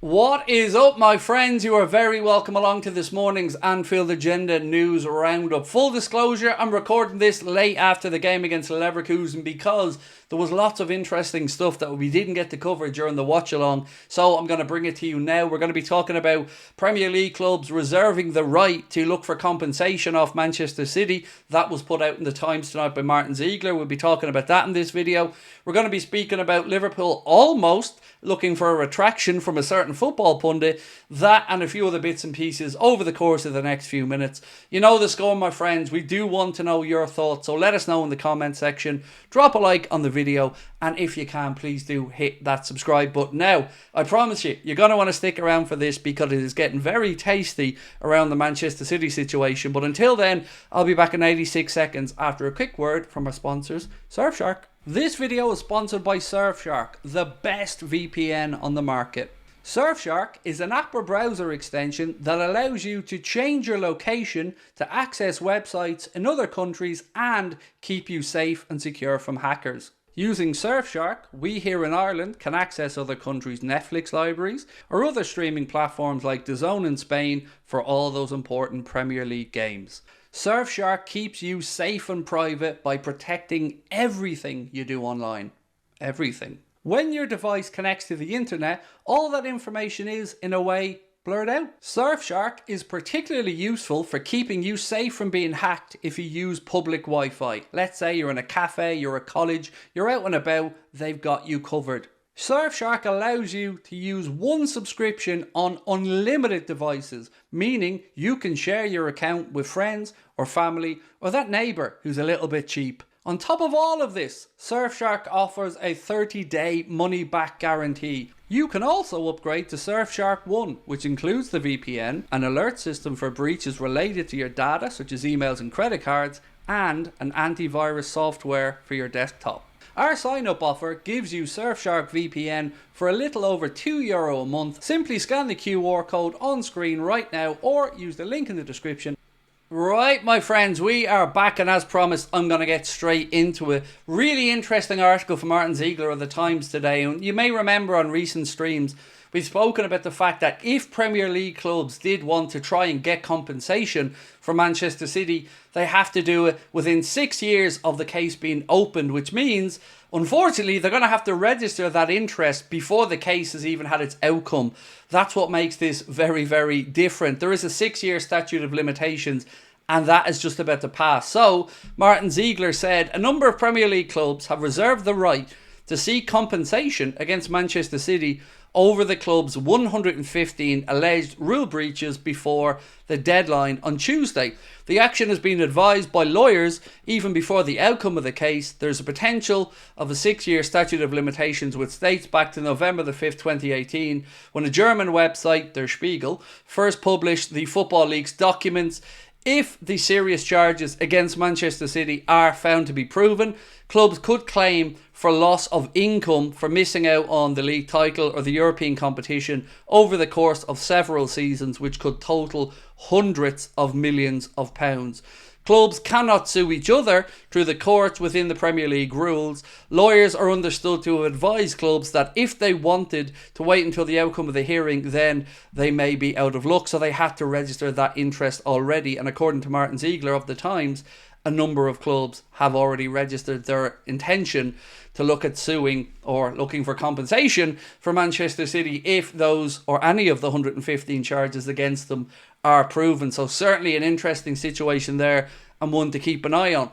What is up, my friends? You are very welcome along to this morning's Anfield Agenda news roundup. Full disclosure, I'm recording this late after the game against Leverkusen because there was lots of interesting stuff that we didn't get to cover during the watch along. So I'm going to bring it to you now. We're going to be talking about Premier League clubs reserving the right to look for compensation off Manchester City. That was put out in the Times tonight by Martin Ziegler. We'll be talking about that in this video. We're going to be speaking about Liverpool almost looking for a retraction from a certain football pundit. That and a few other bits and pieces over the course of the next few minutes. You know the score, my friends. We do want to know your thoughts, so let us know in the comment section. Drop a like on the video, and if you can, please do hit that subscribe button. Now, I promise you, you're going to want to stick around for this because it is getting very tasty around the Manchester City situation. But until then, I'll be back in 86 seconds after a quick word from our sponsors, Surfshark. This video is sponsored by Surfshark, the best VPN on the market. Surfshark is an app or browser extension that allows you to change your location to access websites in other countries and keep you safe and secure from hackers. Using Surfshark, we here in Ireland can access other countries' Netflix libraries or other streaming platforms like DAZN in Spain for all those important Premier League games. Surfshark keeps you safe and private by protecting everything you do online. Everything. When your device connects to the internet, all that information is, in a way, blurred out. Surfshark is particularly useful for keeping you safe from being hacked if you use public Wi-Fi. Let's say you're in a cafe, you're at college, you're out and about, they've got you covered. Surfshark allows you to use one subscription on unlimited devices, meaning you can share your account with friends or family or that neighbour who's a little bit cheap. On top of all of this, Surfshark offers a 30-day money-back guarantee. You can also upgrade to Surfshark One, which includes the VPN, an alert system for breaches related to your data such as emails and credit cards, and an antivirus software for your desktop. Our sign-up offer gives you Surfshark VPN for a little over €2 a month. Simply scan the QR code on screen right now or use the link in the description. Right, my friends, we are back, and as promised, I'm going to get straight into a really interesting article from Martin Ziegler of the Times today. And you may remember on recent streams, we've spoken about the fact that if Premier League clubs did want to try and get compensation for Manchester City, they have to do it within 6 years of the case being opened, which means, unfortunately, they're going to have to register that interest before the case has even had its outcome. That's what makes this very, very different. There is a 6-year statute of limitations, and that is just about to pass. So, Martin Ziegler said, a number of Premier League clubs have reserved the right to seek compensation against Manchester City over the club's 115 alleged rule breaches before the deadline on Tuesday. The action has been advised by lawyers even before the outcome of the case. There's a potential of a 6-year statute of limitations which dates back to November the 5th, 2018, when a German website, Der Spiegel, first published the Football League's documents. If the serious charges against Manchester City are found to be proven, clubs could claim for loss of income for missing out on the league title or the European competition over the course of several seasons, which could total hundreds of millions of pounds. Clubs cannot sue each other through the courts within the Premier League rules. Lawyers are understood to advise clubs that if they wanted to wait until the outcome of the hearing, then they may be out of luck. So they had to register that interest already. And according to Martin Ziegler of the Times, a number of clubs have already registered their intention to look at suing or looking for compensation for Manchester City if those or any of the 115 charges against them are proven. So certainly an interesting situation there and one to keep an eye on.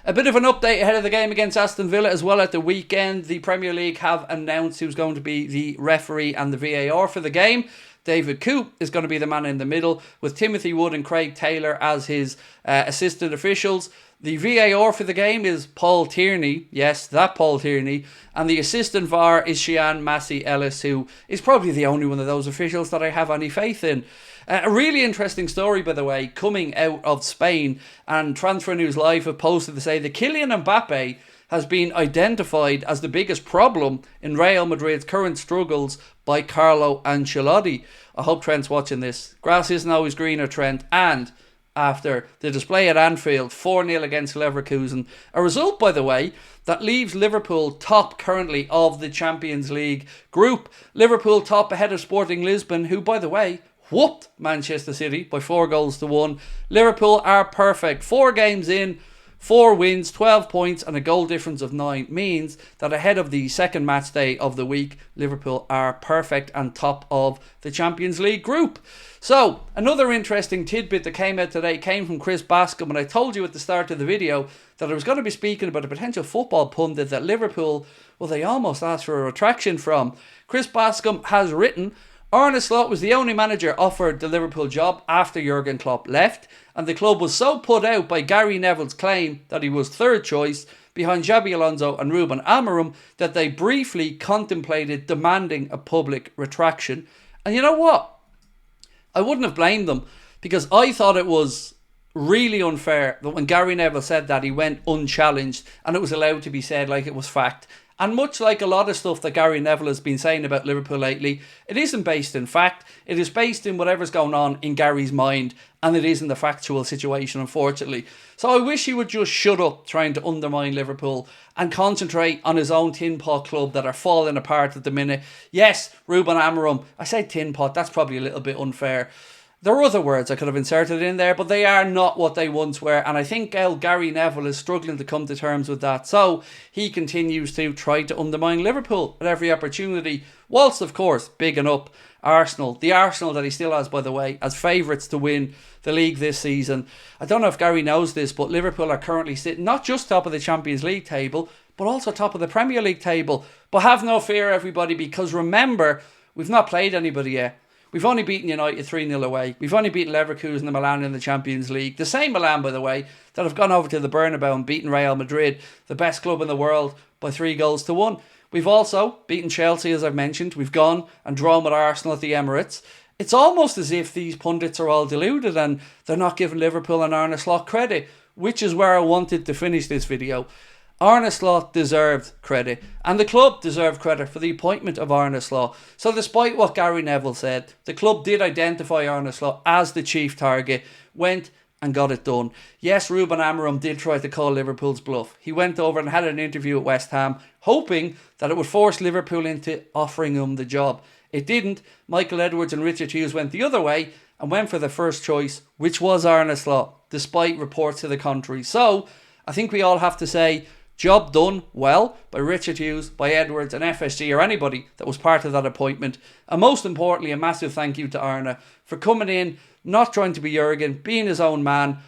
A bit of an update ahead of the game against Aston Villa as well at the weekend. The Premier League have announced who's going to be the referee and the VAR for the game. David Coote is going to be the man in the middle, with Timothy Wood and Craig Taylor as his assistant officials. The VAR for the game is Paul Tierney. Yes, that Paul Tierney. And the assistant VAR is Sian Massey Ellis, who is probably the only one of those officials that I have any faith in. A really interesting story, by the way, coming out of Spain. And Transfer News Live have posted to say that Kylian Mbappe has been identified as the biggest problem in Real Madrid's current struggles by Carlo Ancelotti. I hope Trent's watching this. Grass isn't always greener, Trent. And after the display at Anfield, 4-0 against Leverkusen. A result, by the way, that leaves Liverpool top currently of the Champions League group. Liverpool top ahead of Sporting Lisbon, who, by the way, whooped Manchester City by 4-1. Liverpool are perfect. 4 games in, 4 wins, 12 points and a goal difference of 9 means that ahead of the second match day of the week, Liverpool are perfect and top of the Champions League group. So, another interesting tidbit that came out today came from Chris Bascombe, and I told you at the start of the video that I was going to be speaking about a potential football pundit that Liverpool, well, they almost asked for a retraction from. Chris Bascombe has written, Arne Slot was the only manager offered the Liverpool job after Jurgen Klopp left, and the club was so put out by Gary Neville's claim that he was third choice behind Xabi Alonso and Ruben Amorim that they briefly contemplated demanding a public retraction. And you know what? I wouldn't have blamed them, because I thought it was really unfair that when Gary Neville said that, he went unchallenged and it was allowed to be said like it was fact. And much like a lot of stuff that Gary Neville has been saying about Liverpool lately, it isn't based in fact. It is based in whatever's going on in Gary's mind, and it isn't the factual situation, unfortunately. So I wish he would just shut up trying to undermine Liverpool and concentrate on his own tin pot club that are falling apart at the minute. Yes, Ruben Amorim. I said tin pot, that's probably a little bit unfair. There are other words I could have inserted in there, but they are not what they once were. And I think Gary Neville is struggling to come to terms with that. So he continues to try to undermine Liverpool at every opportunity, whilst, of course, bigging up Arsenal. The Arsenal that he still has, by the way, as favourites to win the league this season. I don't know if Gary knows this, but Liverpool are currently sitting not just top of the Champions League table, but also top of the Premier League table. But have no fear, everybody, because remember, we've not played anybody yet. We've only beaten United 3-0 away. We've only beaten Leverkusen and Milan in the Champions League. The same Milan, by the way, that have gone over to the Bernabeu and beaten Real Madrid, the best club in the world, by 3-1. We've also beaten Chelsea, as I've mentioned. We've gone and drawn with Arsenal at the Emirates. It's almost as if these pundits are all deluded and they're not giving Liverpool and Arne Slot credit, which is where I wanted to finish this video. Arne Slot deserved credit, and the club deserved credit for the appointment of Arne Slot. So despite what Gary Neville said, the club did identify Arne Slot as the chief target, went and got it done. Yes, Ruben Amorim did try to call Liverpool's bluff. He went over and had an interview at West Ham, hoping that it would force Liverpool into offering him the job. It didn't. Michael Edwards and Richard Hughes went the other way and went for the first choice, which was Arne Slot, despite reports to the contrary. So I think we all have to say, job done well by Richard Hughes, by Edwards and FSG, or anybody that was part of that appointment. And most importantly, a massive thank you to Arne for coming in, not trying to be Jurgen, being his own man,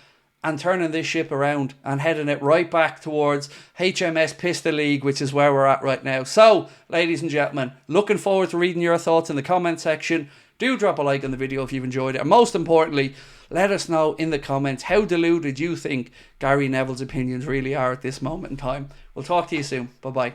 and turning this ship around and heading it right back towards HMS Pista League, which is where we're at right now. So, ladies and gentlemen, looking forward to reading your thoughts in the comment section. Do drop a like on the video if you've enjoyed it. And most importantly, let us know in the comments how deluded you think Gary Neville's opinions really are at this moment in time. We'll talk to you soon. Bye-bye.